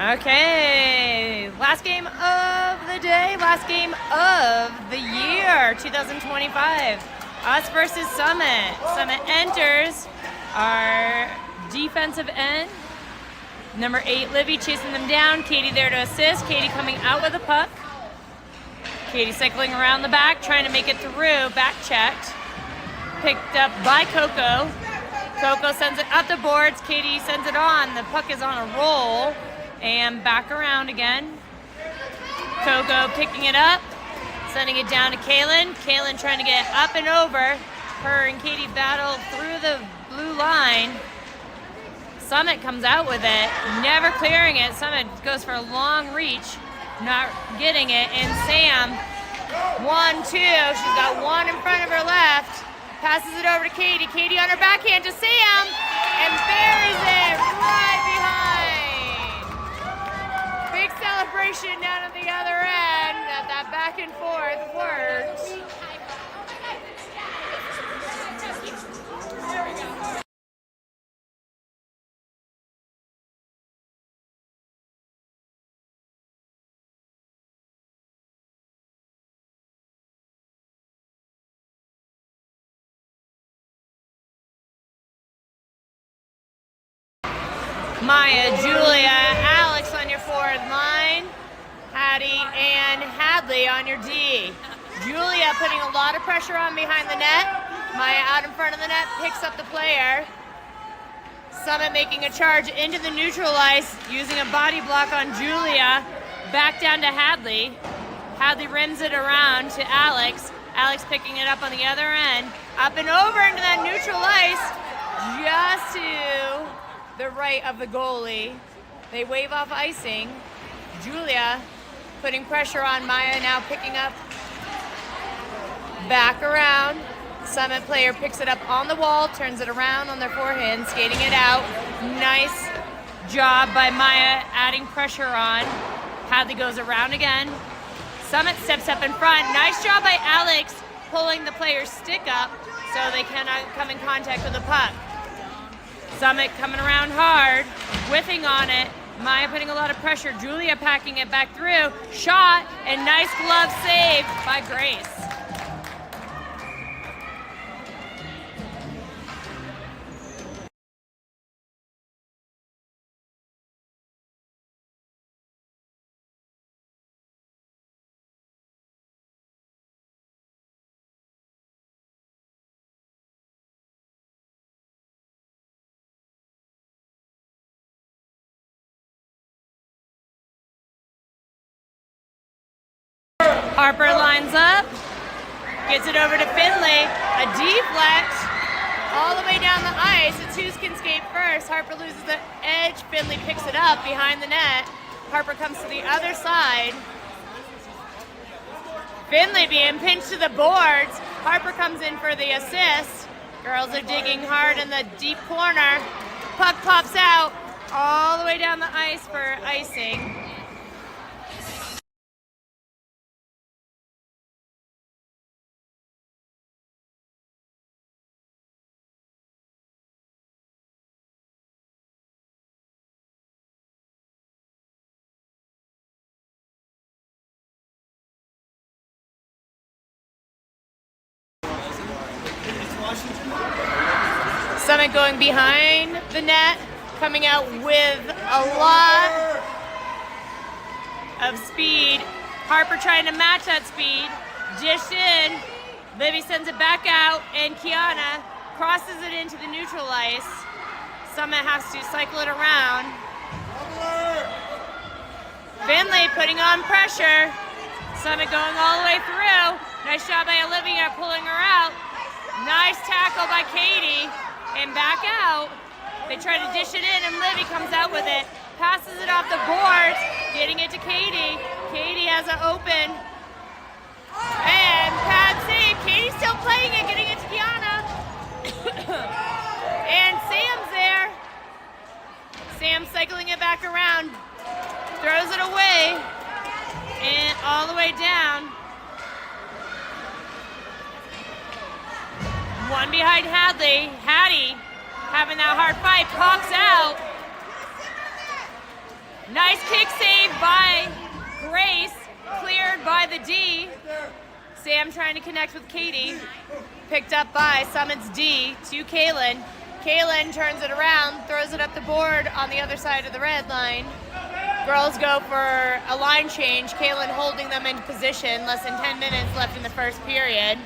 Okay, last game of the day, last game of the year, 2025. Us versus Summit. Summit enters our defensive end. Number 8, Livy, chasing them down. Katie there to assist. Katie coming out with a puck. Katie cycling around the back, trying to make it through. Back checked. Picked up by Coco. Coco sends it up the boards. Katie sends it on. The puck is on a roll. And back around again. Coco picking it up. Sending it down to Kaylin. Kaylin trying to get up and over. Her and Katie battle through the blue line. Summit comes out with it, never clearing it. Summit goes for a long reach, not getting it. And Sam, 1-2. She's got one in front of her left. Passes it over to Katie. Katie on her backhand to Sam and buries it right behind. Big celebration down at the other end. That back and forth worked. Maya, Julia, Alex on your forward line. Hattie and Hadley on your D. Julia putting a lot of pressure on behind the net. Maya out in front of the net, picks up the player. Summit making a charge into the neutral ice, using a body block on Julia. Back down to Hadley. Hadley rims it around to Alex. Alex picking it up on the other end. Up and over into that neutral ice. Just to the right of the goalie. They wave off icing. Julia putting pressure on Maya, now picking up. Back around. Summit player picks it up on the wall, turns it around on their forehand, skating it out. Nice job by Maya adding pressure on. Hadley goes around again. Summit steps up in front. Nice job by Alex pulling the player's stick up so they cannot come in contact with the puck. Summit coming around hard, whiffing on it. Maya putting a lot of pressure. Julia packing it back through. Shot, and nice glove save by Grace. Harper lines up, gets it over to Finley, a deflect all the way down the ice. It's who's can skate first. Harper loses the edge, Finley picks it up behind the net. Harper comes to the other side. Finley being pinched to the boards. Harper comes in for the assist. Girls are digging hard in the deep corner. Puck pops out all the way down the ice for icing. Summit going behind the net, coming out with a lot of speed. Harper trying to match that speed. Dished in. Livy sends it back out, and Kiana crosses it into the neutral ice. Summit has to cycle it around. Finley putting on pressure. Summit going all the way through. Nice job by Olivia pulling her out. Nice tackle by Katie. And back out. They try to dish it in, and Livy comes out with it. Passes it off the boards, getting it to Katie. Katie has an open. And pad save. Katie's still playing it, getting it to Kiana. And Sam's there. Sam cycling it back around. Throws it away. And all the way down. One behind Hadley. Hattie having that hard fight, pops out. Nice kick save by Grace, cleared by the D. Sam trying to connect with Katie. Picked up by Summit's D to Kaylin. Kaylin turns it around, throws it up the board on the other side of the red line. Girls go for a line change. Kaylin holding them in position. Less than 10 minutes left in the first period.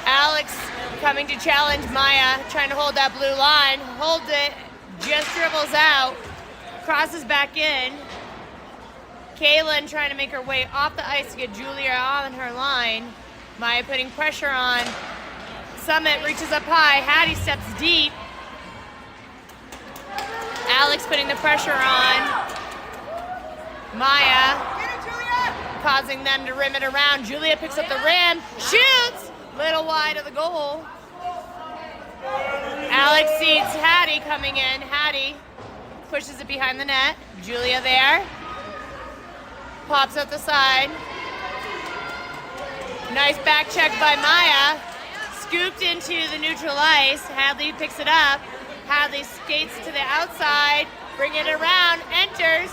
Alex coming to challenge Maya, trying to hold that blue line. Holds it, just dribbles out, crosses back in. Kaylin trying to make her way off the ice to get Julia on her line. Maya putting pressure on. Summit reaches up high. Hattie steps deep. Alex putting the pressure on. Maya causing them to rim it around. Julia picks up the rim, shoots, little wide of the goal. Alex sees Hattie coming in. Hattie pushes it behind the net. Julia there. Pops up the side. Nice back check by Maya. Scooped into the neutral ice. Hadley picks it up. Hadley skates to the outside. Bring it around. Enters.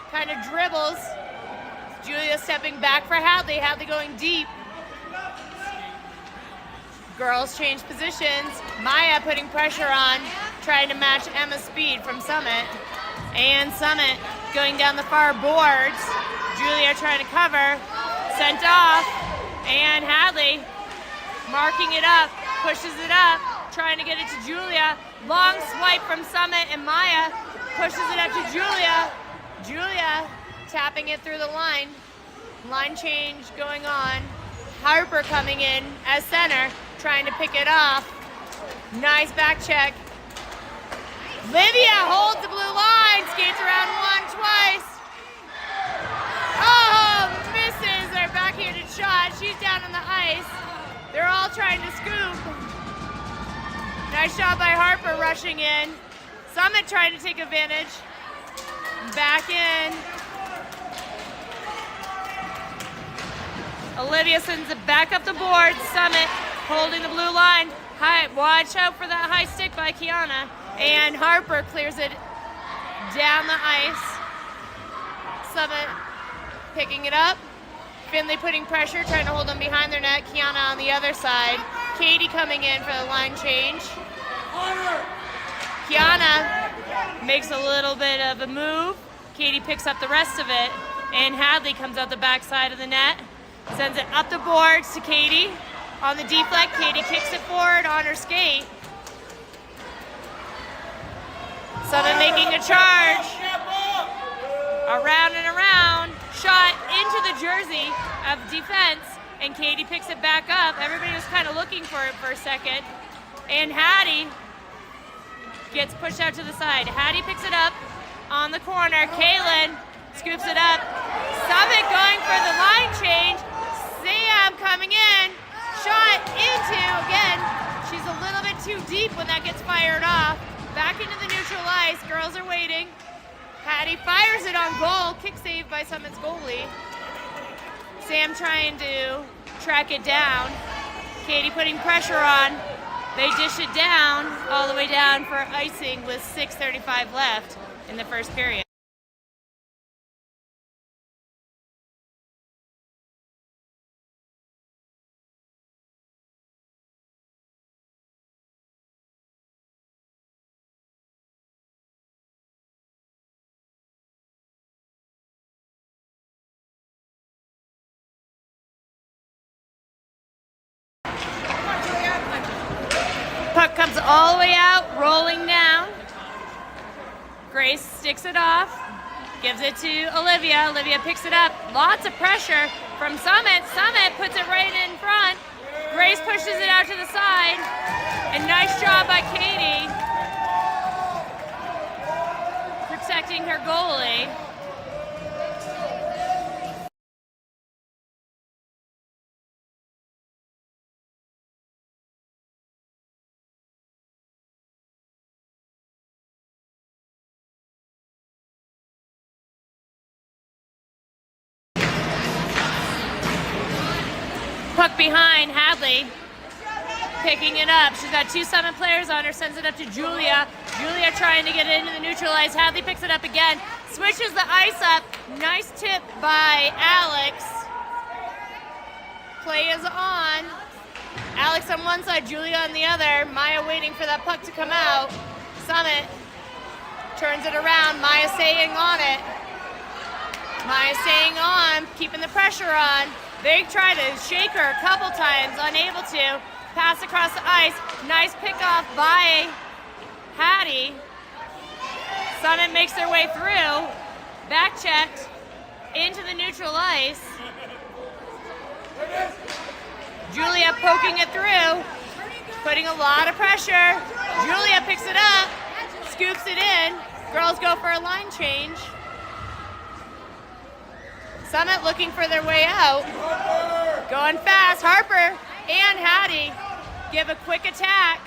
Kind of dribbles. Julia stepping back for Hadley. Hadley going deep. Girls change positions. Maya putting pressure on. Trying to match Emma's speed from Summit. And Summit going down the far boards. Julia trying to cover. Sent off. And Hadley marking it up. Pushes it up. Trying to get it to Julia. Long swipe from Summit, and Maya pushes it up to Julia. Julia tapping it through the line. Line change going on. Harper coming in as center, trying to pick it off. Nice back check. Livia holds the blue line, skates around one, twice. Oh, misses their backhanded shot. She's down on the ice. They're all trying to scoop. Nice shot by Harper rushing in. Summit trying to take advantage. Back in. Olivia sends it back up the board. Summit holding the blue line. Watch out for that high stick by Kiana. And Harper clears it down the ice. Summit picking it up. Finley putting pressure, trying to hold them behind their net. Kiana on the other side. Katie coming in for the line change. Kiana makes a little bit of a move. Katie picks up the rest of it. And Hadley comes out the back side of the net. Sends it up the boards to Katie. On the deflect, Katie kicks it forward on her skate. Summit making a charge. Around and around. Shot into the jersey of defense. And Katie picks it back up. Everybody was kind of looking for it for a second. And Hattie gets pushed out to the side. Hattie picks it up on the corner. Kaylin scoops it up. Summit going for the line change. Sam coming in. Shot into, again, she's a little bit too deep when that gets fired off. Back into the neutral ice. Girls are waiting. Hattie fires it on goal. Kick save by Summit's goalie. Sam trying to track it down. Katie putting pressure on. They dish it down, all the way down for icing with 6:35 left in the first period. Puck comes all the way out, rolling down. Grace sticks it off, gives it to Olivia. Olivia picks it up. Lots of pressure from Summit. Summit puts it right in front. Grace pushes it out to the side. And nice job by Katie protecting her goalie. Puck behind Hadley. picking it up. She's got 2 Summit players on her, sends it up to Julia. Julia trying to get it into the neutral ice. Hadley picks it up again, switches the ice up. Nice tip by Alex. Play is on. Alex on one side, Julia on the other. Maya waiting for that puck to come out. Summit turns it around. Maya staying on it. Maya staying on, keeping the pressure on. They try to shake her a couple times, unable to. Pass across the ice. Nice pickoff by Hattie. Summit makes their way through. Back checked into the neutral ice. Julia poking it through, putting a lot of pressure. Julia picks it up, scoops it in. Girls go for a line change. Summit looking for their way out. Going fast. Harper and Hattie give a quick attack.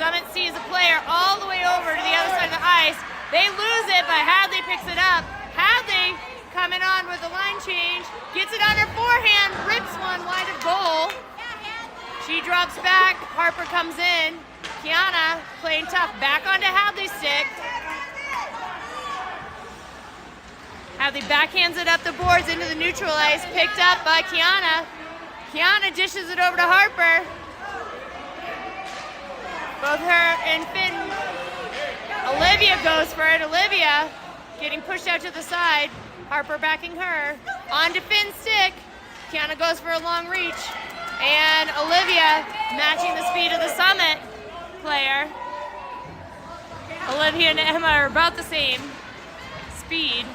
Summit sees a player all the way over to the other side of the ice. They lose it, but Hadley picks it up. Hadley coming on with the line change. Gets it on her forehand. Rips one wide of goal. She drops back. Harper comes in. Kiana playing tough. Back onto Hadley's stick. Hadley backhands it up the boards into the neutral ice. Picked up by Kiana. Kiana dishes it over to Harper. Both her and Finn. Olivia goes for it. Olivia getting pushed out to the side. Harper backing her. On to Finn's stick. Kiana goes for a long reach. And Olivia matching the speed of the Summit player. Olivia and Emma are about the same speed.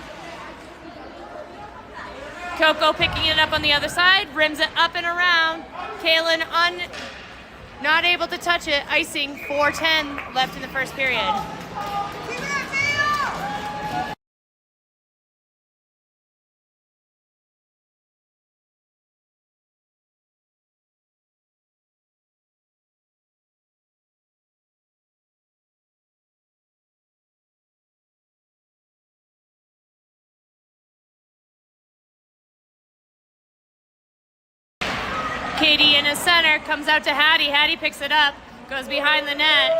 Coco picking it up on the other side, rims it up and around. Kaylin not able to touch it, icing. 4:10 left in the first period. Katie in the center, comes out to Hattie. Hattie picks it up, goes behind the net.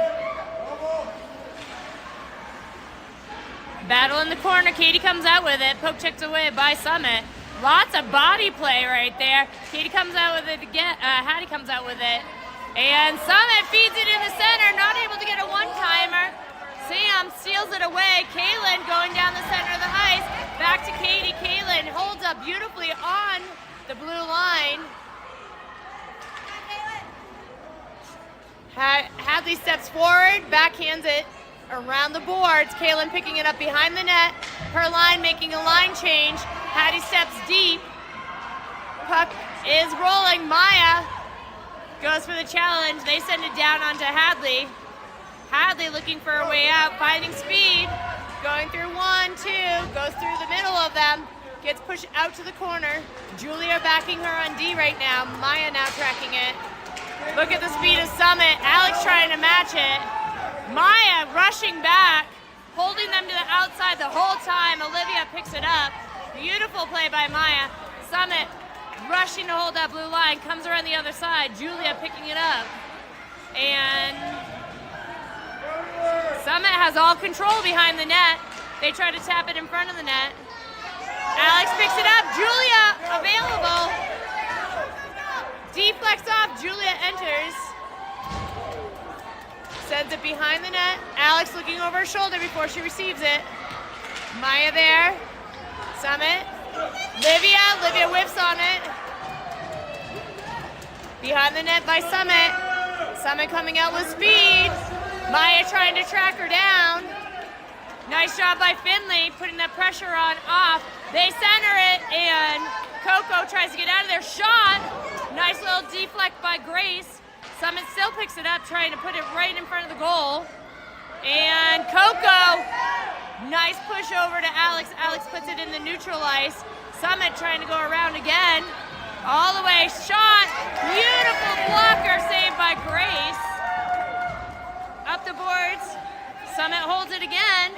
Battle in the corner, Katie comes out with it. Poke checked away by Summit. Lots of body play right there. Katie comes out with it again, Hattie comes out with it. And Summit feeds it in the center, not able to get a one-timer. Sam steals it away. Kaylin going down the center of the ice. Back to Katie. Kaylin holds up beautifully on the blue line. Hadley steps forward, backhands it around the boards. Kaylin picking it up behind the net. Her line making a line change. Hattie steps deep. Puck is rolling. Maya goes for the challenge. They send it down onto Hadley. Hadley looking for a way out, finding speed. Going through 1, 2, goes through the middle of them. Gets pushed out to the corner. Julia backing her on D right now. Maya now tracking it. Look at the speed of Summit. Alex trying to match it. Maya rushing back, holding them to the outside the whole time. Olivia picks it up. Beautiful play by Maya. Summit rushing to hold that blue line. Comes around the other side. Julia picking it up. And Summit has all control behind the net. They try to tap it in front of the net. Alex picks it up. Julia available. Deflects off, Julia enters. Sends it behind the net. Alex looking over her shoulder before she receives it. Maya there. Summit. Livia whiffs on it. Behind the net by Summit. Summit coming out with speed. Maya trying to track her down. Nice job by Finley, putting that pressure on off. They center it, and Coco tries to get out of there. Shot. Nice little deflect by Grace. Summit still picks it up, trying to put it right in front of the goal. And Coco, nice push over to Alex. Alex puts it in the neutral ice. Summit trying to go around again. All the way, shot. Beautiful blocker saved by Grace. Up the boards. Summit holds it again.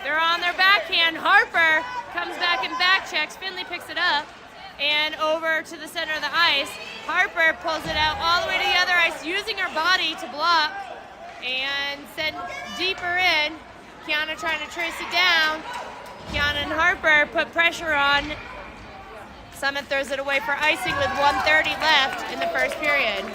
They're on their backhand. Harper comes back and back checks. Finley picks it up and over to the center of the ice. Harper pulls it out all the way to the other ice using her body to block and send deeper in. Kiana trying to trace it down. Kiana and Harper put pressure on. Summit throws it away for icing with 1:30 left in the first period.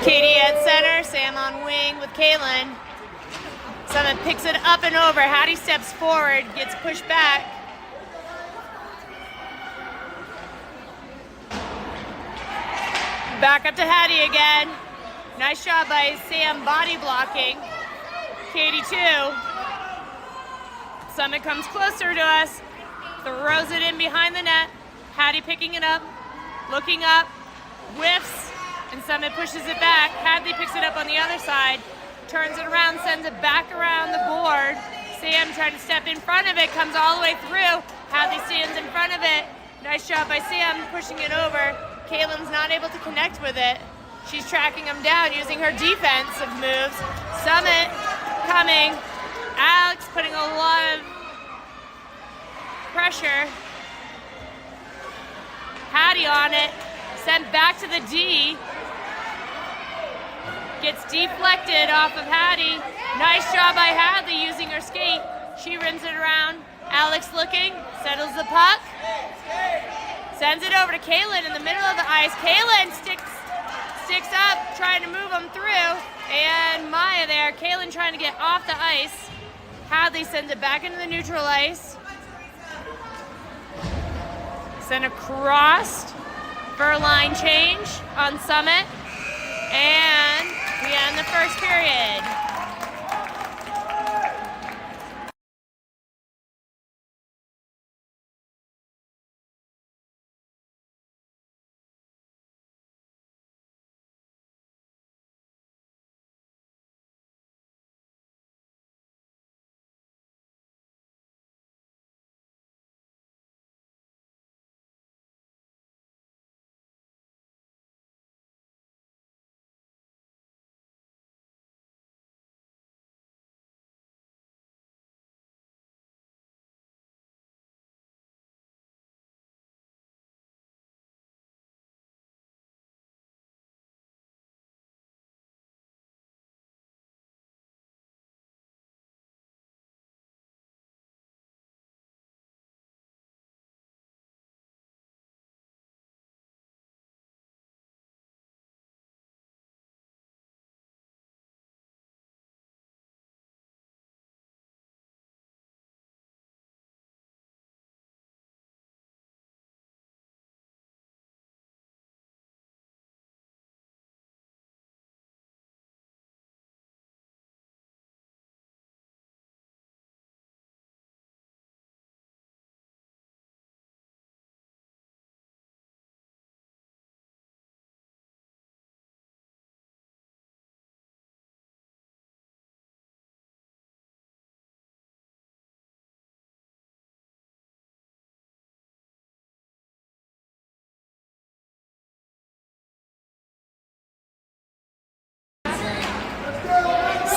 Katie at center, Sam on wing with Kaylin. Summit picks it up and over. Hattie steps forward, gets pushed back. Back up to Hattie again. Nice job by Sam body blocking. Katie too. Summit comes closer to us, throws it in behind the net. Hattie picking it up, looking up, whiffs, and Summit pushes it back. Hadley picks it up on the other side, turns it around, sends it back around the board. Sam trying to step in front of it, comes all the way through. Hadley stands in front of it. Nice job by Sam pushing it over. Kaylin's not able to connect with it. She's tracking him down using her defensive moves. Summit coming. Alex putting a lot of pressure. Hattie on it. Sent back to the D. Gets deflected off of Hattie. Nice job by Hadley using her skate. She rims it around. Alex looking, settles the puck. Sends it over to Kaylin in the middle of the ice. Kaylin sticks up, trying to move them through. And Maya there, Kaylin trying to get off the ice. Hadley sends it back into the neutral ice. Send across for a line change on Summit. And we end the first period.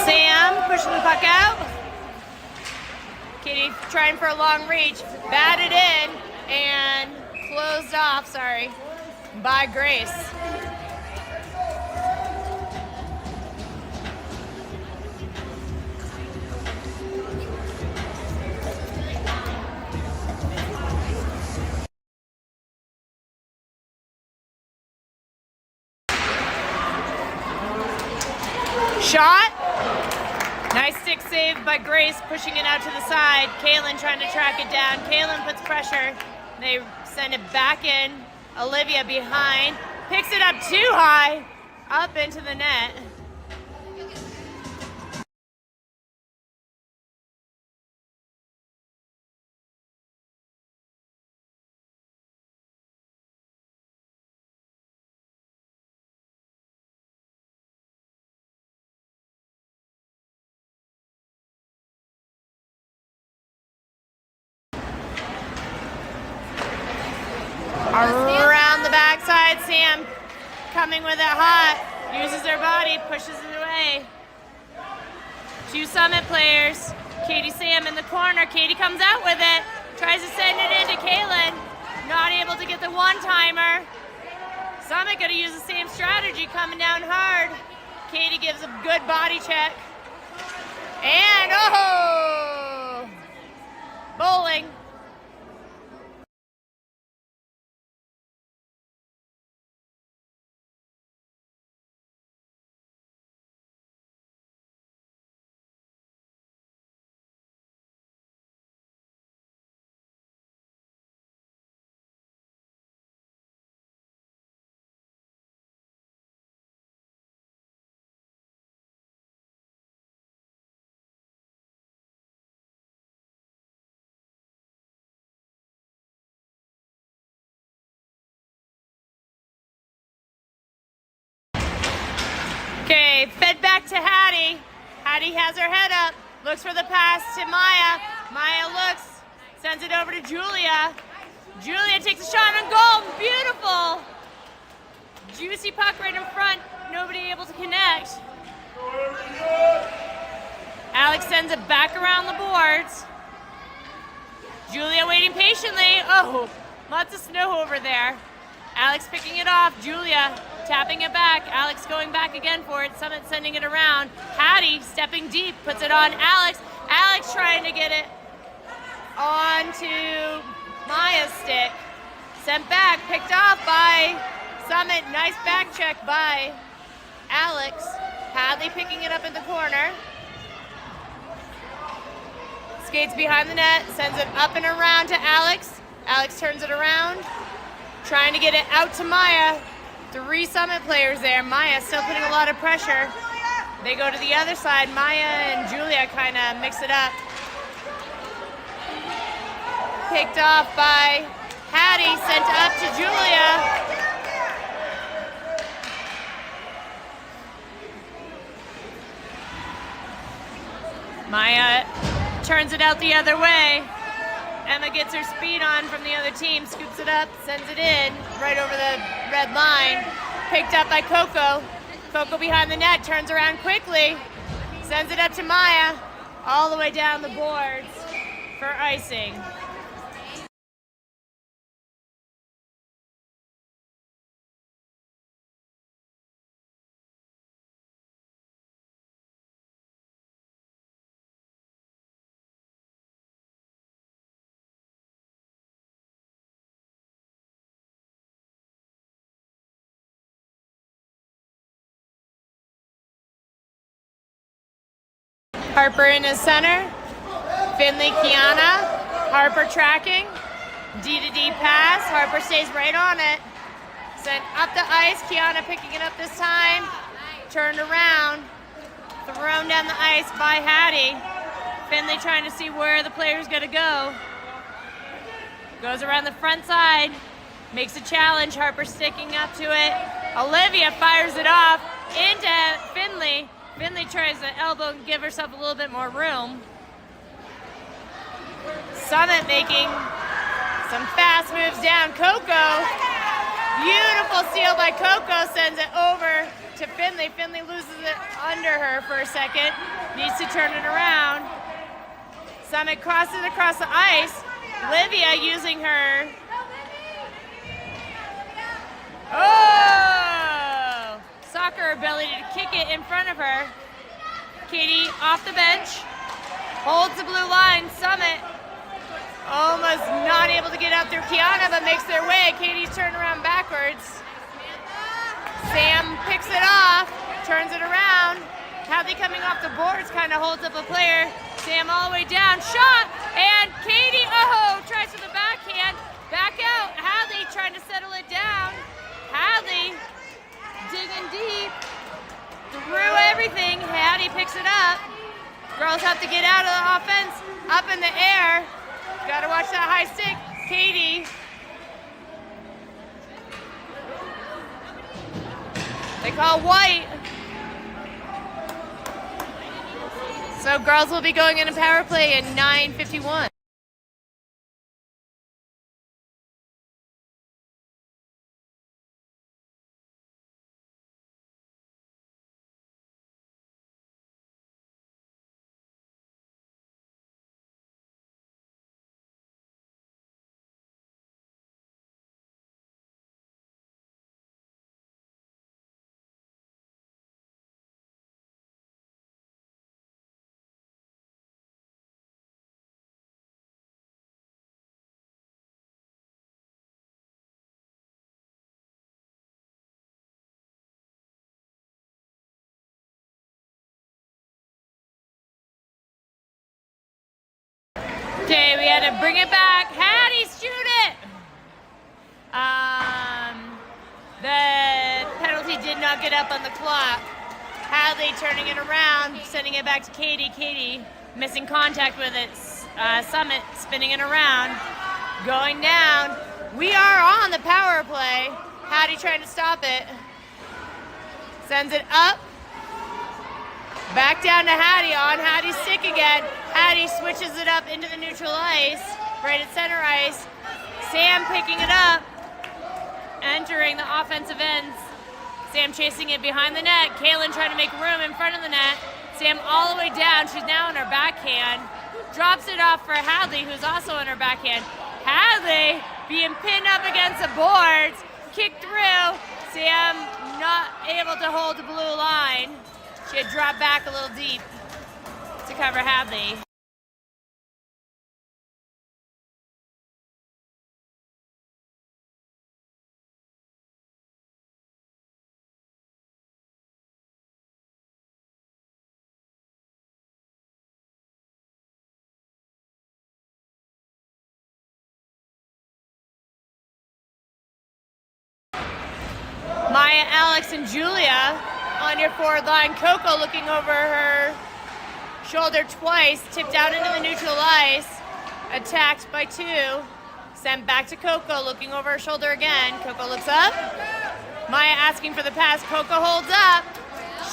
Sam pushing the puck out. Katie trying for a long reach, batted in and closed off, by Grace. Shot. Nice stick save by Grace, pushing it out to the side. Kaylin trying to track it down. Kaylin puts pressure. They send it back in. Olivia behind. Picks it up too high. Up into the net. Around the backside, Sam coming with it hot. Uses her body, pushes it away. 2 Summit players. Katie Sam in the corner. Katie comes out with it. Tries to send it into Kaylin. Not able to get the one-timer. Summit gonna use the same strategy, coming down hard. Katie gives a good body check. And oh! Bowling. Okay, fed back to Hattie. Hattie has her head up, looks for the pass to Maya. Maya looks, sends it over to Julia. Julia takes a shot on goal, beautiful. Juicy puck right in front, nobody able to connect. Alex sends it back around the boards. Julia waiting patiently. Oh, lots of snow over there. Alex picking it off, Julia tapping it back. Alex going back again for it. Summit sending it around. Hattie stepping deep, puts it on Alex. Alex trying to get it onto Maya's stick. Sent back, picked off by Summit. Nice back check by Alex. Hadley picking it up in the corner. Skates behind the net, sends it up and around to Alex. Alex turns it around, trying to get it out to Maya. 3 Summit players there. Maya still putting a lot of pressure. They go to the other side. Maya and Julia kind of mix it up. Picked off by Hattie, sent up to Julia. Maya turns it out the other way. Emma gets her speed on from the other team, scoops it up, sends it in, right over the red line. Picked up by Coco. Coco behind the net, turns around quickly, sends it up to Maya, all the way down the boards for icing. Harper in his center. Finley, Kiana. Harper tracking. D-to-D pass. Harper stays right on it. Sent up the ice. Kiana picking it up this time. Turned around. Thrown down the ice by Hattie. Finley trying to see where the player's going to go. Goes around the front side. Makes a challenge. Harper sticking up to it. Olivia fires it off into Finley. Finley tries to elbow and give herself a little bit more room. Summit making some fast moves down. Coco, beautiful steal by Coco, sends it over to Finley. Finley loses it under her for a second, needs to turn it around. Summit crosses across the ice. Olivia using her. Oh! Soccer ability to kick it in front of her. Katie off the bench, holds the blue line. Summit almost not able to get out through Kiana, but makes their way. Katie's turned around backwards. Sam picks it off, turns it around. Hadley coming off the boards, kind of holds up a player. Sam all the way down, shot, and Katie, oh, tries for the backhand. Back out, Hadley trying to settle it down. Hadley digging deep, through everything. Hattie picks it up. Girls have to get out of the offense, up in the air. Gotta watch that high stick. Katie. They call white. So girls will be going in a power play in 9:51. Okay, we had to bring it back. Hattie, shoot it! The penalty did not get up on the clock. Hadley turning it around, sending it back to Katie. Katie missing contact with it. Summit spinning it around, going down. We are on the power play. Hattie trying to stop it. Sends it up. Back down to Hattie, on Hattie's stick again. Hattie switches it up into the neutral ice, right at center ice. Sam picking it up, entering the offensive ends. Sam chasing it behind the net. Kaylin trying to make room in front of the net. Sam all the way down. She's now on her backhand. Drops it off for Hadley, who's also on her backhand. Hadley being pinned up against the boards. Kicked through. Sam not able to hold the blue line. She had dropped back a little deep to cover Hadley. Maya, Alex, and Julia on your forward line. Coco looking over her shoulder twice, tipped out into the neutral ice, attacked by two, sent back to Coco, looking over her shoulder again. Coco looks up. Maya asking for the pass. Coco holds up.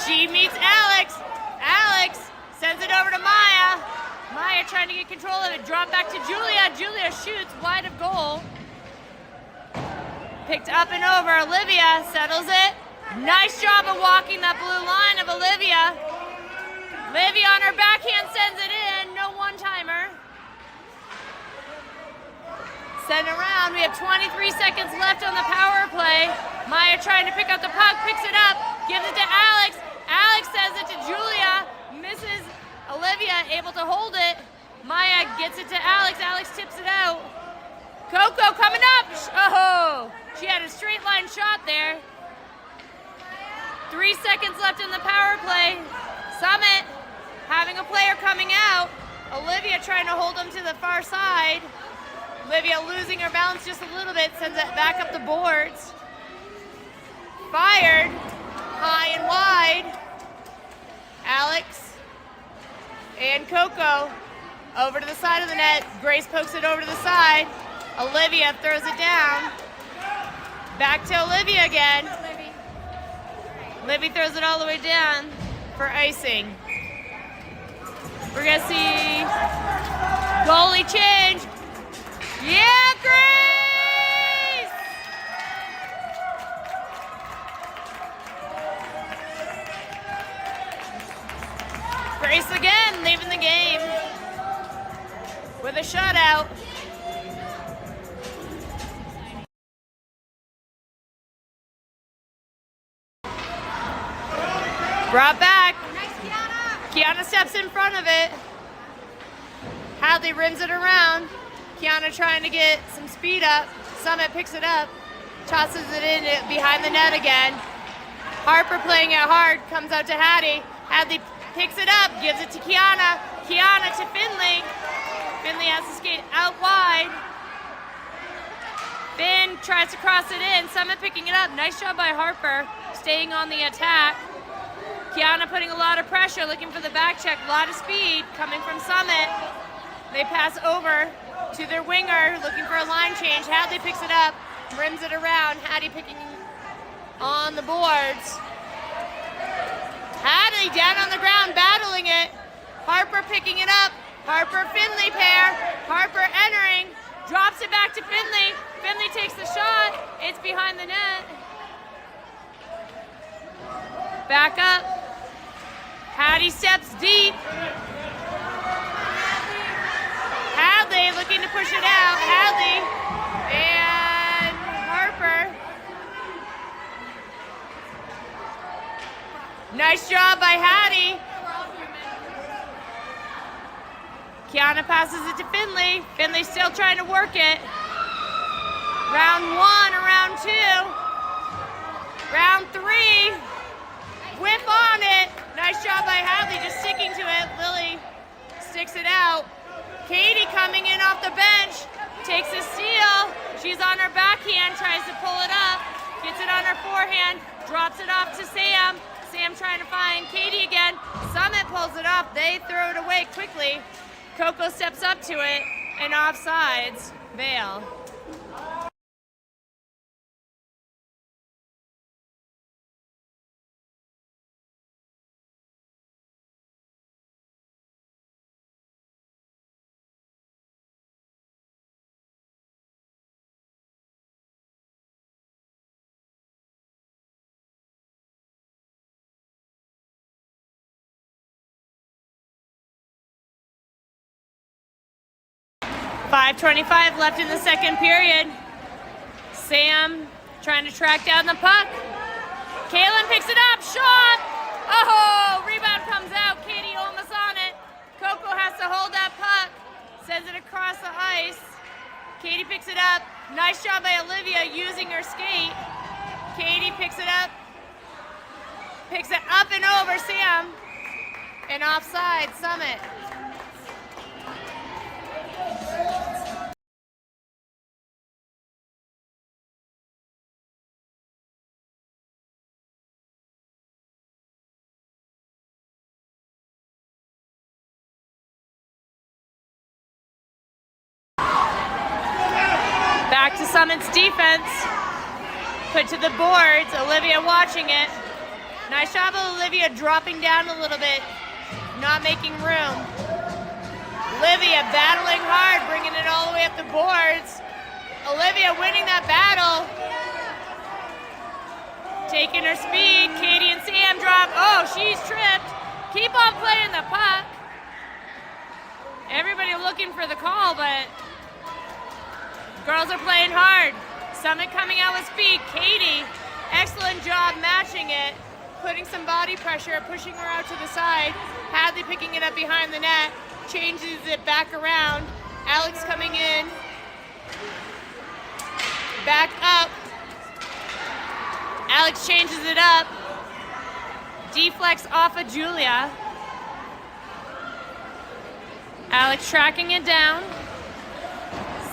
She meets Alex. Alex sends it over to Maya. Maya trying to get control of it. Drop back to Julia. Julia shoots wide of goal. Picked up and over. Olivia settles it. Nice job of walking that blue line of Olivia. Olivia on her backhand sends it in. No one-timer. Send around. We have 23 seconds left on the power play. Maya trying to pick up the puck. Picks it up. Gives it to Alex. Alex sends it to Julia. Misses Olivia. Able to hold it. Maya gets it to Alex. Alex tips it out. Coco coming up. Oh! She had a straight line shot there. 3 seconds left in the power play. Summit having a player coming out. Olivia trying to hold him to the far side. Olivia losing her balance just a little bit, sends it back up the boards. Fired, high and wide. Alex and Coco over to the side of the net. Grace pokes it over to the side. Olivia throws it down. Back to Olivia again. Libby throws it all the way down for icing. We're gonna see goalie change. Yeah, Grace! Grace again, leaving the game with a shutout. Brought back. Kiana steps in front of it. Hadley rims it around. Kiana trying to get some speed up. Summit picks it up. Tosses it in behind the net again. Harper playing it hard. Comes out to Hattie. Hadley picks it up. Gives it to Kiana. Kiana to Finley. Finley has to skate out wide. Finn tries to cross it in. Summit picking it up. Nice job by Harper. Staying on the attack. Kiana putting a lot of pressure, looking for the back check, a lot of speed coming from Summit. They pass over to their winger, looking for a line change. Hadley picks it up, rims it around. Hattie picking on the boards. Hadley down on the ground, battling it. Harper picking it up. Harper-Finley pair. Harper entering, drops it back to Finley. Finley takes the shot. It's behind the net. Back up. Hattie steps deep. Hadley looking to push it out. Hadley and Harper. Nice job by Hattie. Kiana passes it to Finley. Finley still trying to work it. Round one, round two. Round three. Whip on it. Nice job by Hadley just sticking to it. Lily sticks it out. Katie coming in off the bench, takes a steal. She's on her backhand, tries to pull it up, gets it on her forehand, drops it off to Sam. Sam trying to find Katie again. Summit pulls it up. They throw it away quickly. Coco steps up to it, and offsides, Vail. .5:25 left in the second period. Sam trying to track down the puck. Kaylin picks it up, shot! Oh, rebound comes out. Katie almost on it. Coco has to hold that puck. Sends it across the ice. Katie picks it up. Nice job by Olivia using her skate. Katie picks it up and over Sam. And offside, Summit. Back to Summit's defense. Put to the boards. Olivia watching it. Nice job of Olivia dropping down a little bit, not making room. Olivia battling hard, bringing it all the way up the boards. Olivia winning that battle. Taking her speed. Katie and Sam drop. Oh, she's tripped. Keep on playing the puck. Everybody looking for the call, but girls are playing hard. Summit coming out with speed. Katie, excellent job matching it, putting some body pressure, pushing her out to the side. Hadley picking it up behind the net, changes it back around. Alex coming in, back up. Alex changes it up. Deflects off of Julia. Alex tracking it down.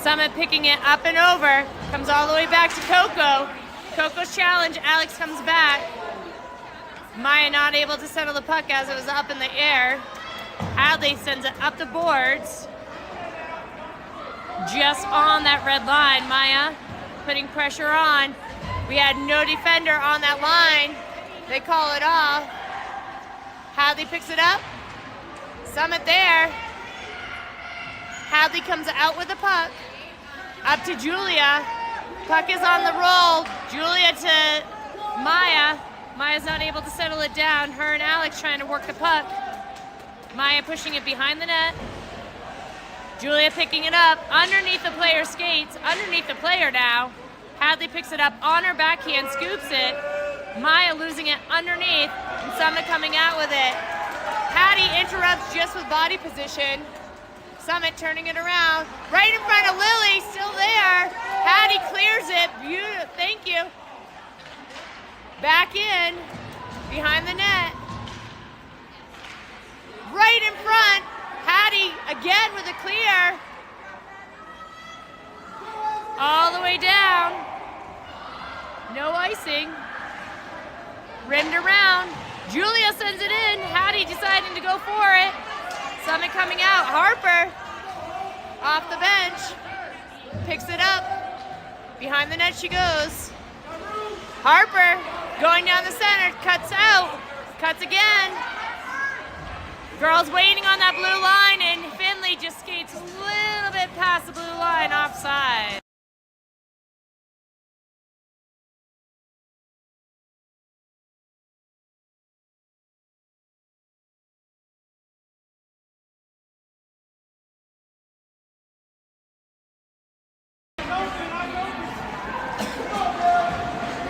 Summit picking it up and over. Comes all the way back to Coco. Coco's challenge. Alex comes back. Maya not able to settle the puck as it was up in the air. Hadley sends it up the boards. Just on that red line. Maya putting pressure on. We had no defender on that line. They call it off. Hadley picks it up. Summit there. Hadley comes out with the puck. Up to Julia. Puck is on the roll. Julia to Maya. Maya's not able to settle it down. Her and Alex trying to work the puck. Maya pushing it behind the net. Julia picking it up underneath the player's skates. Underneath the player now. Hadley picks it up on her backhand, scoops it. Maya losing it underneath. And Summit coming out with it. Hattie interrupts just with body position. Summit turning it around. Right in front of Lily, still there. Hattie clears it. Beautiful. Thank you. Back in, behind the net. Right in front. Hattie again with a clear. All the way down. No icing. Rimmed around. Julia sends it in. Hattie deciding to go for it. Summit coming out. Harper off the bench. Picks it up. Behind the net she goes. Harper going down the center. Cuts out. Cuts again. Girls waiting on that blue line, and Finley just skates a little bit past the blue line offside.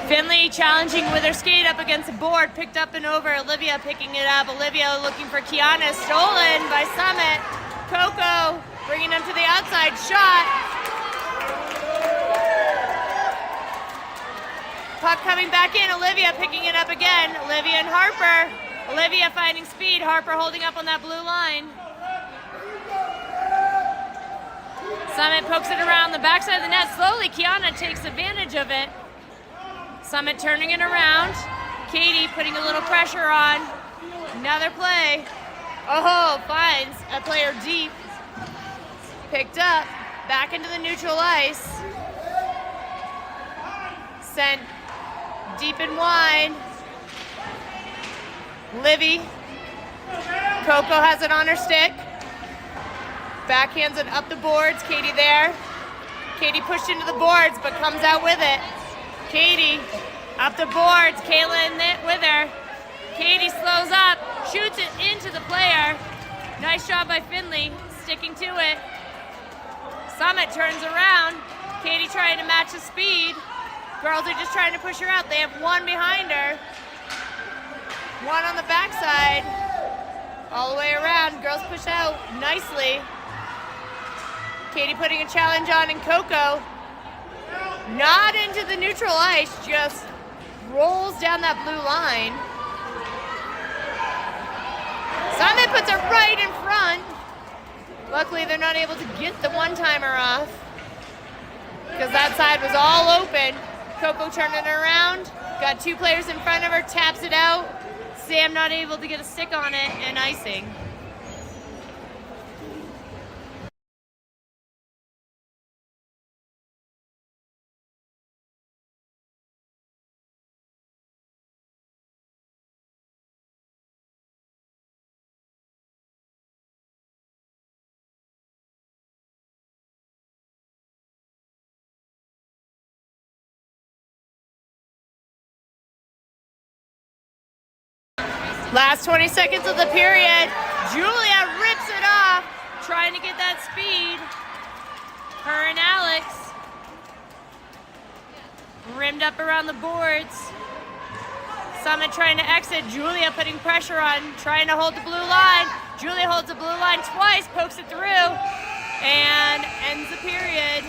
Finley challenging with her skate up against the board, picked up and over. Olivia picking it up. Olivia looking for Kiana, stolen by Summit. Coco bringing them to the outside, shot. Puck coming back in. Olivia picking it up again. Olivia and Harper. Olivia finding speed. Harper holding up on that blue line. Summit pokes it around the backside of the net. Slowly, Kiana takes advantage of it. Summit turning it around. Katie putting a little pressure on. Another play. Oh, finds a player deep. Picked up. Back into the neutral ice. Sent deep and wide. Livy. Coco has it on her stick. Backhands it up the boards. Katie there. Katie pushed into the boards but comes out with it. Katie up the boards. Kayla in it with her. Katie slows up, shoots it into the player. Nice job by Finley, sticking to it. Summit turns around. Katie trying to match the speed. Girls are just trying to push her out. They have one behind her. One on the backside. All the way around. Girls push out nicely. Katie putting a challenge on, and Coco not into the neutral ice, just rolls down that blue line. Summit puts it right in front. Luckily, they're not able to get the one-timer off because that side was all open. Coco turning it around. Got two players in front of her, taps it out. Sam not able to get a stick on it, and icing. Last 20 seconds of the period. Julia rips it off, trying to get that speed. Her and Alex. Rimmed up around the boards. Summit trying to exit. Julia putting pressure on, trying to hold the blue line. Julia holds the blue line twice, pokes it through, and ends the period.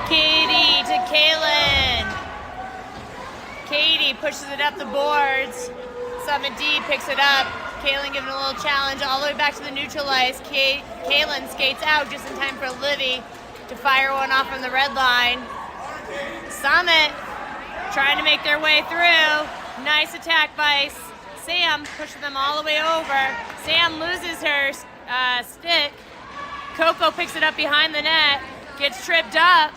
Katie to Kaylin. Katie pushes it up the boards. Summit D picks it up. Kaylin giving a little challenge all the way back to the neutral ice. Kaylin skates out just in time for Livy to fire one off from the red line. Summit trying to make their way through. Nice attack by Sam, pushing them all the way over. Sam loses her stick. Coco picks it up behind the net, gets tripped up.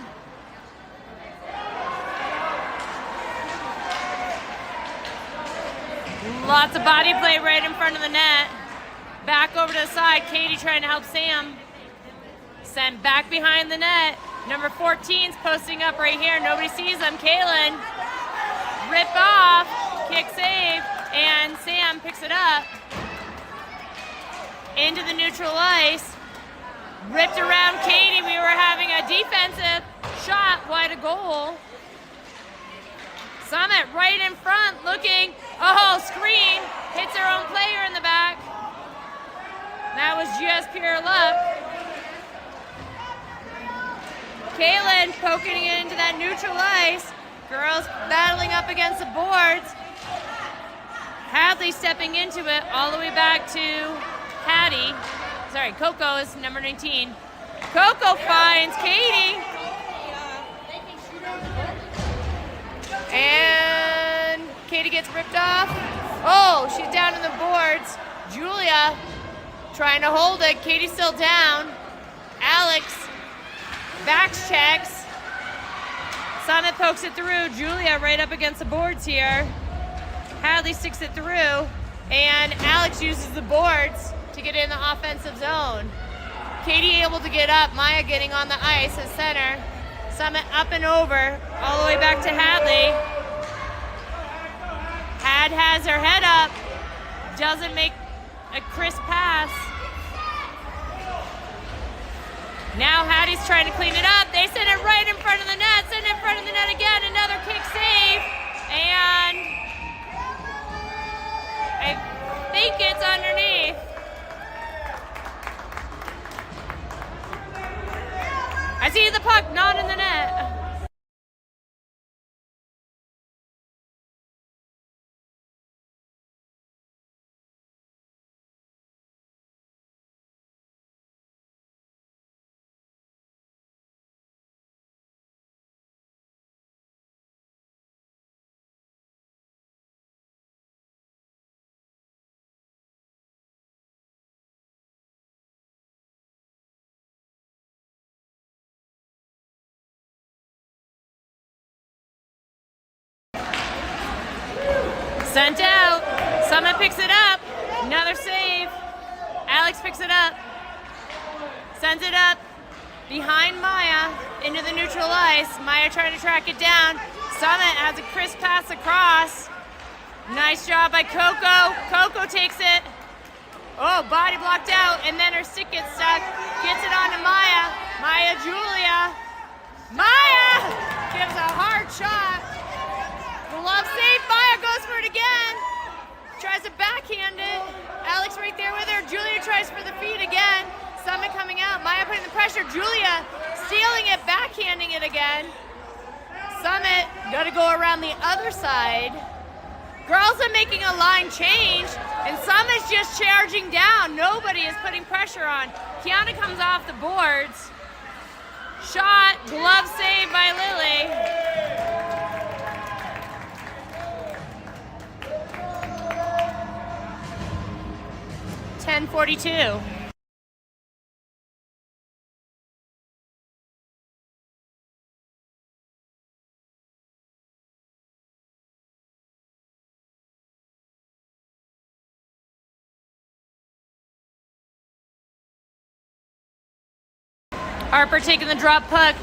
Lots of body play right in front of the net. Back over to the side. Katie trying to help Sam. Sent back behind the net. Number 14's posting up right here. Nobody sees them. Kaylin. Rip off. Kick save. And Sam picks it up. Into the neutral ice. Ripped around Katie. We were having a defensive shot wide of goal. Summit right in front looking. Oh, screen. Hits her own player in the back. That was just pure luck. Kaylin poking it into that neutral ice. Girls battling up against the boards. Hadley stepping into it all the way back to Hattie. Sorry, Coco is number 19. Coco finds Katie. And Katie gets ripped off. Oh, she's down in the boards. Julia trying to hold it. Katie's still down. Alex backs checks. Summit pokes it through. Julia right up against the boards here. Hadley sticks it through. And Alex uses the boards to get in the offensive zone. Katie able to get up. Maya getting on the ice at center. Summit up and over, all the way back to Hadley. Had has her head up. Doesn't make a crisp pass. Now Hattie's trying to clean it up. They send it right in front of the net. Send it in front of the net again. Another kick save. And I think it's underneath. I see the puck not in the net. Sent out. Summit picks it up. Another save. Alex picks it up. Sends it up behind Maya into the neutral ice. Maya trying to track it down. Summit has a crisp pass across. Nice job by Coco. Coco takes it. Oh, body blocked out, and then her stick gets stuck. Gets it on to Maya. Maya, Julia. Maya gives a hard shot. Glove save. Maya goes for it again. Tries to backhand it. Alex right there with her. Julia tries for the feed again. Summit coming out. Maya putting the pressure. Julia stealing it, backhanding it again. Summit got to go around the other side. Girls are making a line change, and Summit's just charging down. Nobody is putting pressure on. Kiana comes off the boards. Shot, glove save by Lily. .42. Harper taking the drop puck.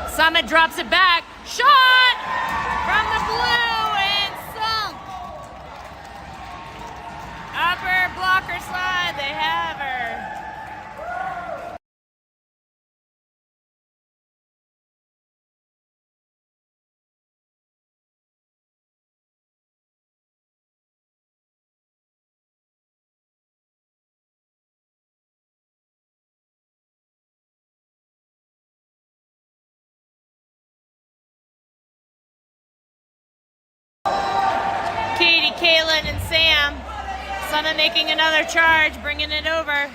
Summit drops it back. Shot from the blue and sunk. Upper blocker slide. They have her. Katie, Kaylin, and Sam. Summit making another charge, bringing it over.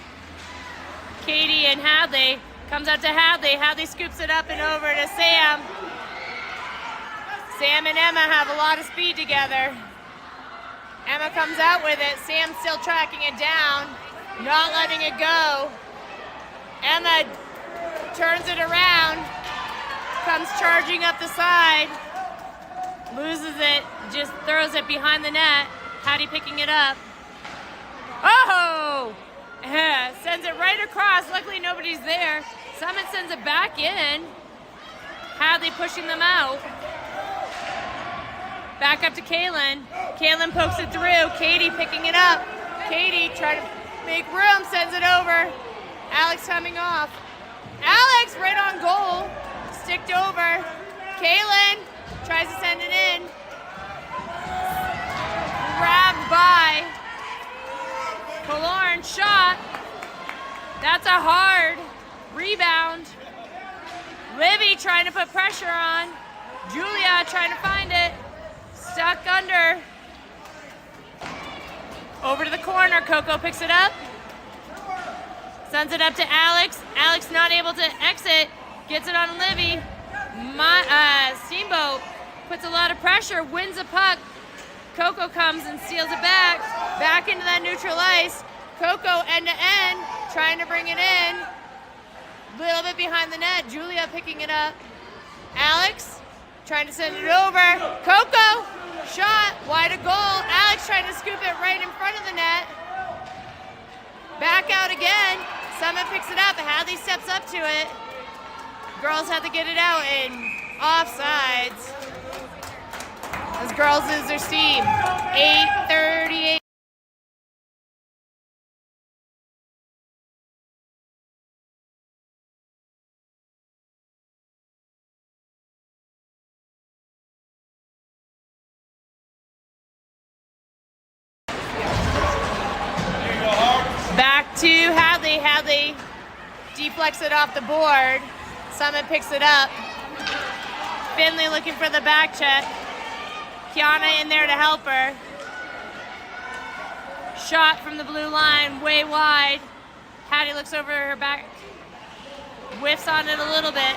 Katie and Hadley. Comes out to Hadley. Hadley scoops it up and over to Sam. Sam and Emma have a lot of speed together. Emma comes out with it. Sam's still tracking it down, not letting it go. Emma turns it around, comes charging up the side. Loses it, just throws it behind the net. Hattie picking it up. Oh! Sends it right across. Luckily, nobody's there. Summit sends it back in. Hadley pushing them out. Back up to Kaylin. Kaylin pokes it through. Katie picking it up. Katie trying to make room, sends it over. Alex coming off. Alex right on goal. Sticked over. Kaylin tries to send it in. Grabbed by Killorn. Shot. That's a hard rebound. Livy trying to put pressure on. Julia trying to find it. Stuck under. Over to the corner. Coco picks it up. Sends it up to Alex. Alex not able to exit. Gets it on Livy. Steamboat puts a lot of pressure. Wins a puck. Coco comes and steals it back. Back into that neutral ice. Coco end to end. Trying to bring it in. Little bit behind the net. Julia picking it up. Alex trying to send it over. Coco shot wide of goal. Alex trying to scoop it right in front of the net. Back out again. Summit picks it up. Hadley steps up to it. Girls have to get it out in offsides. As girls lose their steam. 8:38. Back to Hadley. Hadley deflects it off the board. Summit picks it up. Finley looking for the back check. Kiana in there to help her. Shot from the blue line, way wide. Hattie looks over her back. Whiffs on it a little bit.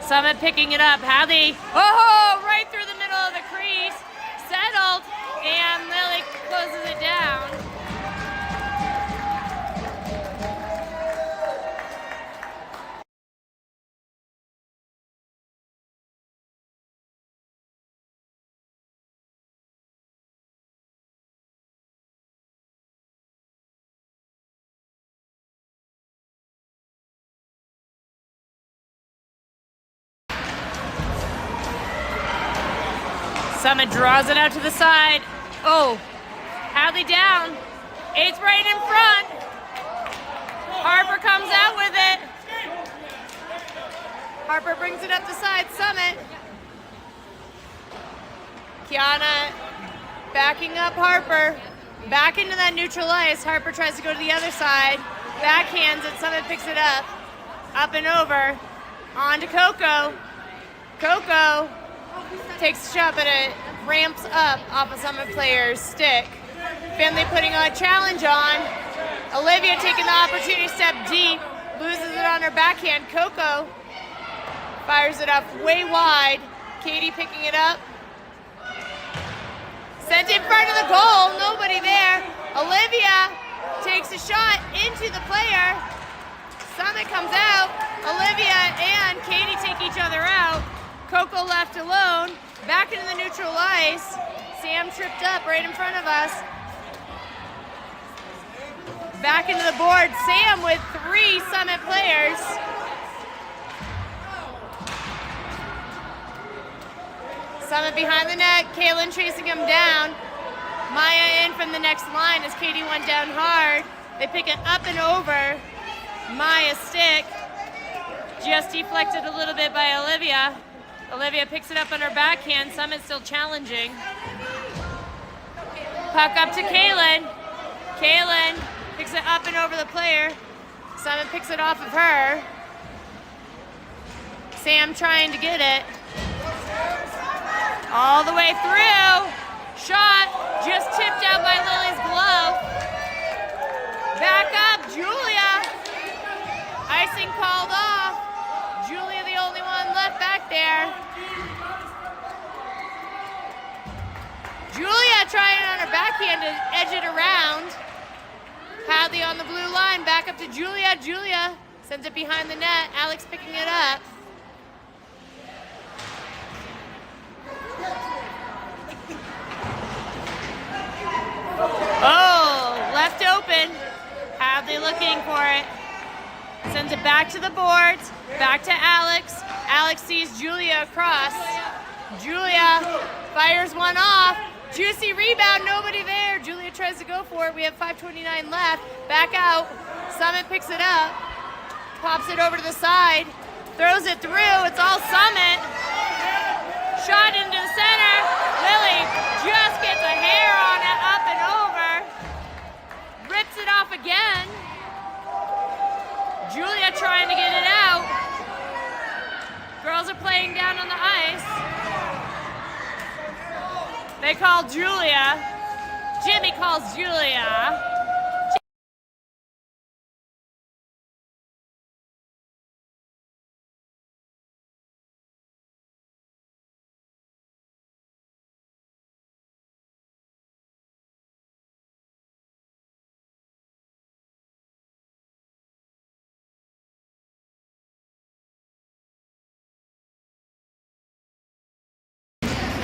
Summit picking it up. Hadley, oh, right through the middle of the crease. Settled, and Lily closes it down. Summit draws it out to the side. Oh, Hadley down. It's right in front. Harper comes out with it. Harper brings it up the side. Summit. Kiana backing up Harper. Back into that neutral ice. Harper tries to go to the other side. Backhands it. Summit picks it up. Up and over. On to Coco. Coco takes a shot, but it ramps up off a Summit player's stick. Finley putting a challenge on. Olivia taking the opportunity to step deep. Loses it on her backhand. Coco fires it up way wide. Katie picking it up. Sent in front of the goal. Nobody there. Olivia takes a shot into the player. Summit comes out. Olivia and Katie take each other out. Coco left alone. Back into the neutral ice. Sam tripped up right in front of us. Back into the board. Sam with 3 Summit players. Summit behind the net. Kaylin chasing him down. Maya in from the next line as Katie went down hard. They pick it up and over. Maya's stick. Just deflected a little bit by Olivia. Olivia picks it up on her backhand. Summit still challenging. Puck up to Kaylin. Kaylin picks it up and over the player. Summit picks it off of her. Sam trying to get it. All the way through. Shot just tipped out by Lily's glove. Back up, Julia. Icing called off. Julia the only one left back there. Julia trying on her backhand to edge it around. Hadley on the blue line, back up to Julia. Julia sends it behind the net. Alex picking it up. Oh, Hadley looking for it. Sends it back to the boards, back to Alex. Alex sees Julia across. Julia fires one off. Juicy rebound, nobody there. Julia tries to go for it. We have 5:29 left. Back out. Summit picks it up. Pops it over to the side. Throws it through. It's all Summit. Shot into the center. Lily just gets a hair on it, up and over. Rips it off again. Julia trying to get it out. Girls are playing down on the ice. They call Julia. Jimmy calls Julia.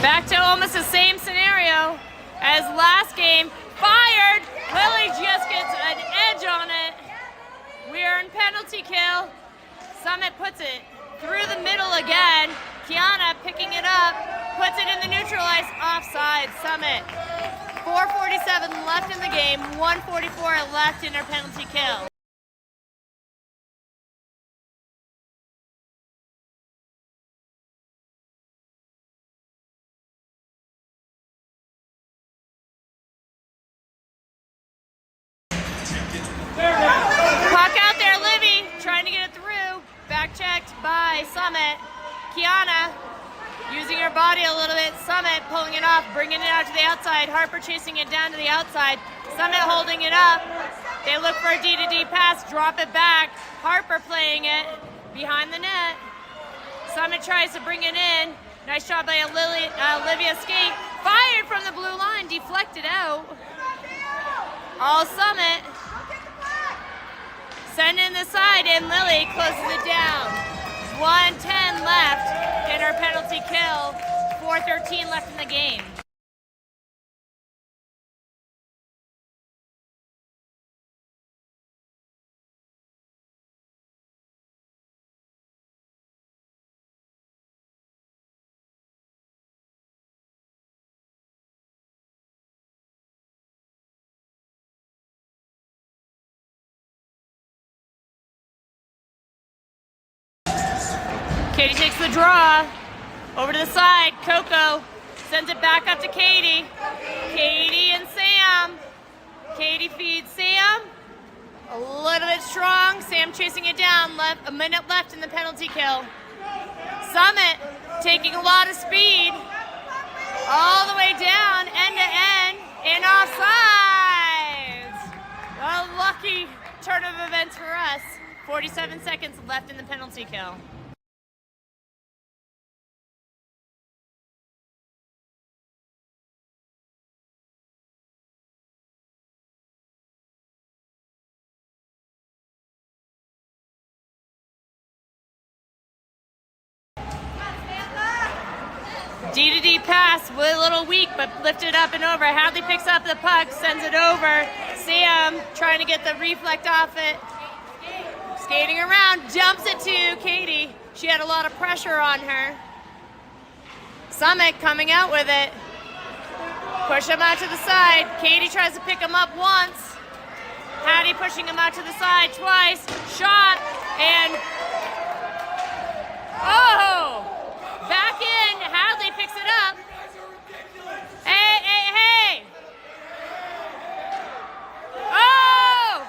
Back to almost the same scenario as last game. Fired. Lily just gets an edge on it. We are in penalty kill. Summit puts it through the middle again. Kiana picking it up, puts it in the neutral ice, offside. Summit. 4:47 left in the game, 1:44 left in our penalty kill. Puck out there, Livy, trying to get it through. Back checked by Summit. Kiana using her body a little bit. Summit pulling it off, bringing it out to the outside. Harper chasing it down to the outside. Summit holding it up. They look for a D-to-D pass, drop it back. Harper playing it behind the net. Summit tries to bring it in. Nice shot by Olivia Skate. Fired from the blue line, deflected out. All Summit. Send in the side, and Lily closes it down. 1:10 left in our penalty kill. 4:13 left in the game. Katie takes the draw. Over to the side. Coco sends it back up to Katie. Katie and Sam. Katie feeds Sam. A little bit strong. Sam chasing it down. A minute left in the penalty kill. Summit taking a lot of speed. All the way down, end to end, and offsides. A lucky turn of events for us. 47 seconds left in the penalty kill. D-to-D pass, a little weak, but lifted up and over. Hadley picks up the puck, sends it over. Sam trying to get the reflect off it. Skating around, jumps it to Katie. She had a lot of pressure on her. Summit coming out with it. Push him out to the side. Katie tries to pick him up once. Hattie pushing him out to the side twice. Shot, and oh! Back in, Hadley picks it up. Hey, hey, hey! Oh!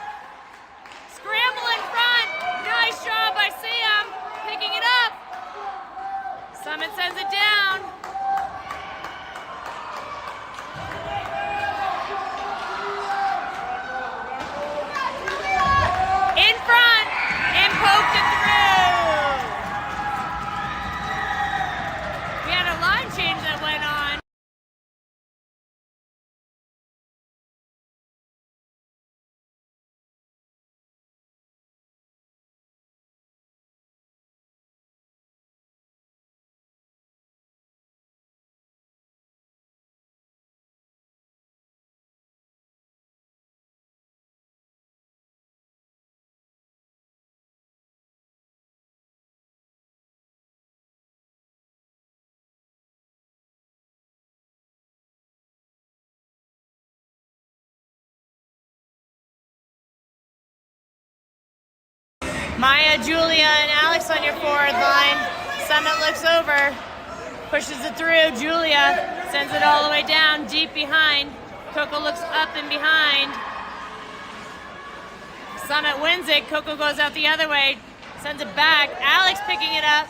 Scramble in front. Nice job by Sam, picking it up. Summit sends it down. In front, and poked it through. Maya, Julia, and Alex on your forward line. Summit looks over, pushes it through. Julia sends it all the way down, deep behind. Coco looks up and behind. Summit wins it. Coco goes out the other way, sends it back. Alex picking it up.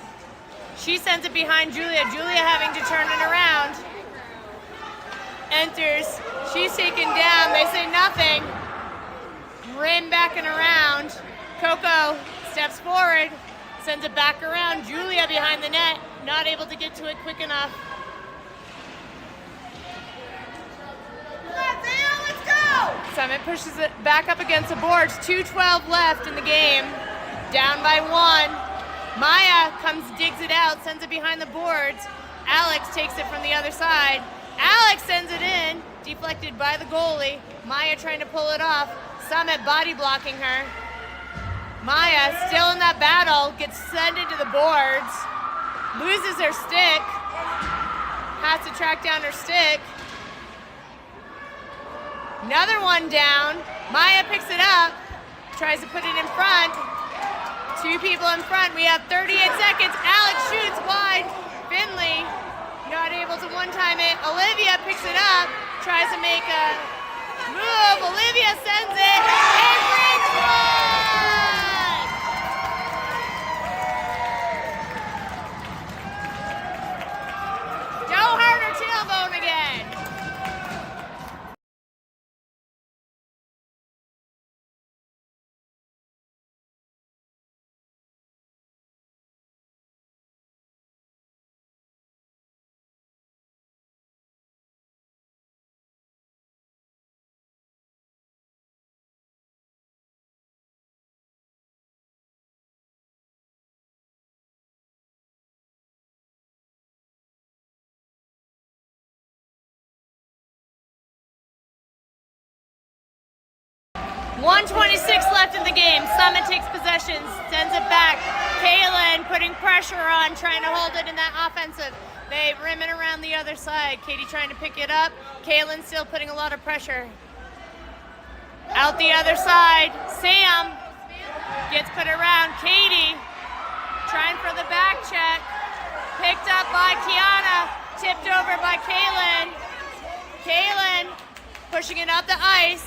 She sends it behind Julia. Julia having to turn it around. Enters. She's taken down. They say nothing. Rim back and around. Coco steps forward, sends it back around. Julia behind the net, not able to get to it quick enough. Let's go! Summit pushes it back up against the boards. 2:12 left in the game. Down by 1. Maya comes, digs it out, sends it behind the boards. Alex takes it from the other side. Alex sends it in, deflected by the goalie. Maya trying to pull it off. Summit body blocking her. Maya, still in that battle, gets sent into the boards. Loses her stick. Has to track down her stick. Another one down. Maya picks it up. Tries to put it in front. 2 people in front. We have 38 seconds. Alex shoots wide. Finley not able to one-time it. Olivia picks it up. Tries to make a move. Olivia sends it. And breaks one! Go harder tailbone again. .126 left in the game. Summit takes possession, sends it back. Kaylin putting pressure on, trying to hold it in that offensive. They rim it around the other side. Katie trying to pick it up. Kaylin still putting a lot of pressure. Out the other side, Sam gets put around. Katie trying for the back check. Picked up by Kiana, tipped over by Kaylin. Kaylin pushing it up the ice.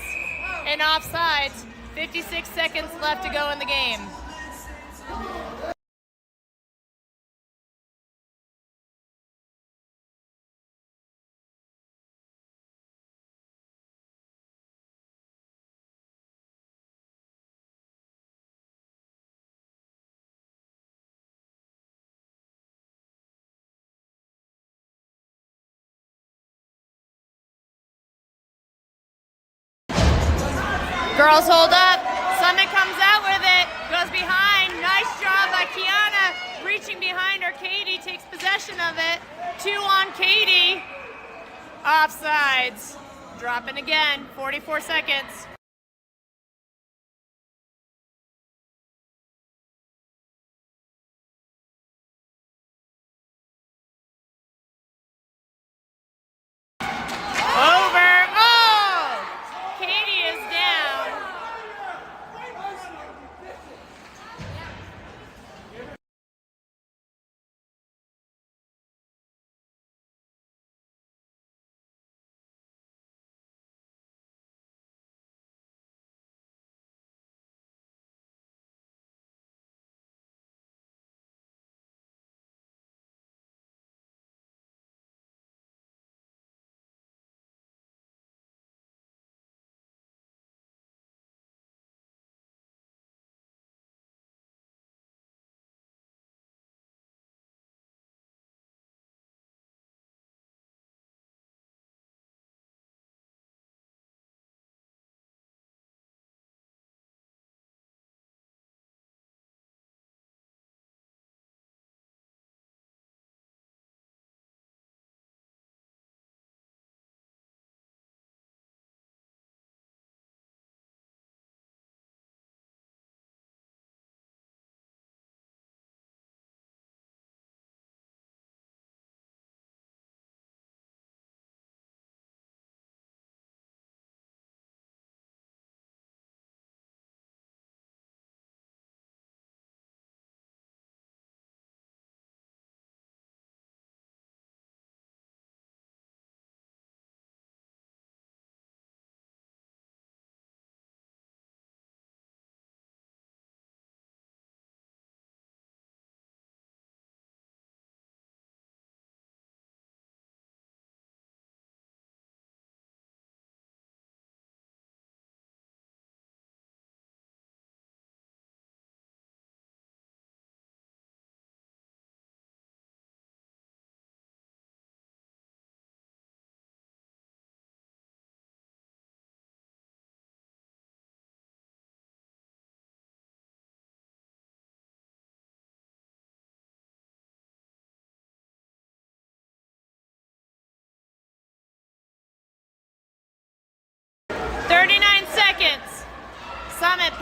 And offsides. 56 seconds left to go in the game. Girls hold up. Summit comes out with it. Goes behind. Nice job by Kiana. Reaching behind her. Katie takes possession of it. 2 on Katie. Offsides. Dropping again. 44 seconds.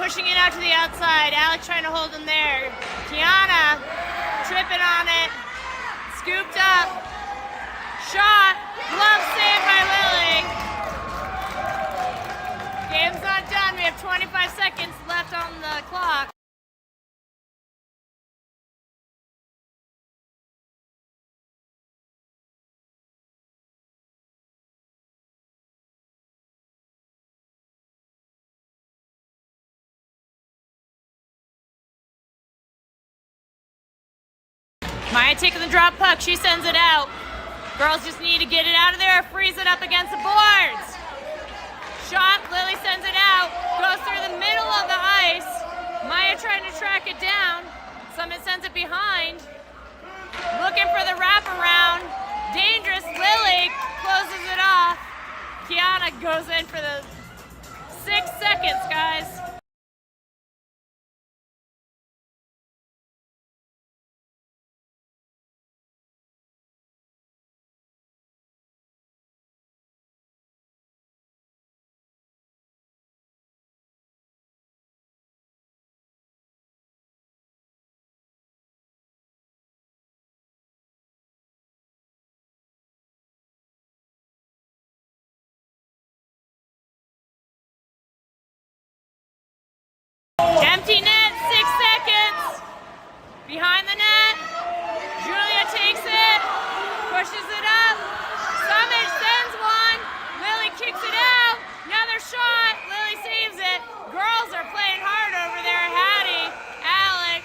pushing it out to the outside. Alex trying to hold him there. Kiana tripping on it. Scooped up. Shot. Glove save by Lily. Game's not done. We have 25 seconds left on the clock. Maya taking the drop puck. She sends it out. Girls just need to get it out of there, freeze it up against the boards. Shot, Lily sends it out, goes through the middle of the ice. Maya trying to track it down. Summit sends it behind. Looking for the wraparound. Dangerous, Lily closes it off. Kiana goes in for the 6 seconds, guys. Empty net, 6 seconds. Behind the net. Julia takes it, pushes it up. Summit sends one. Lily kicks it out. Another shot. Lily saves it. Girls are playing hard over there. Hattie, Alex,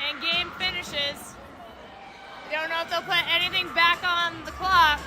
and game finishes. Don't know if they'll put anything back on the clock.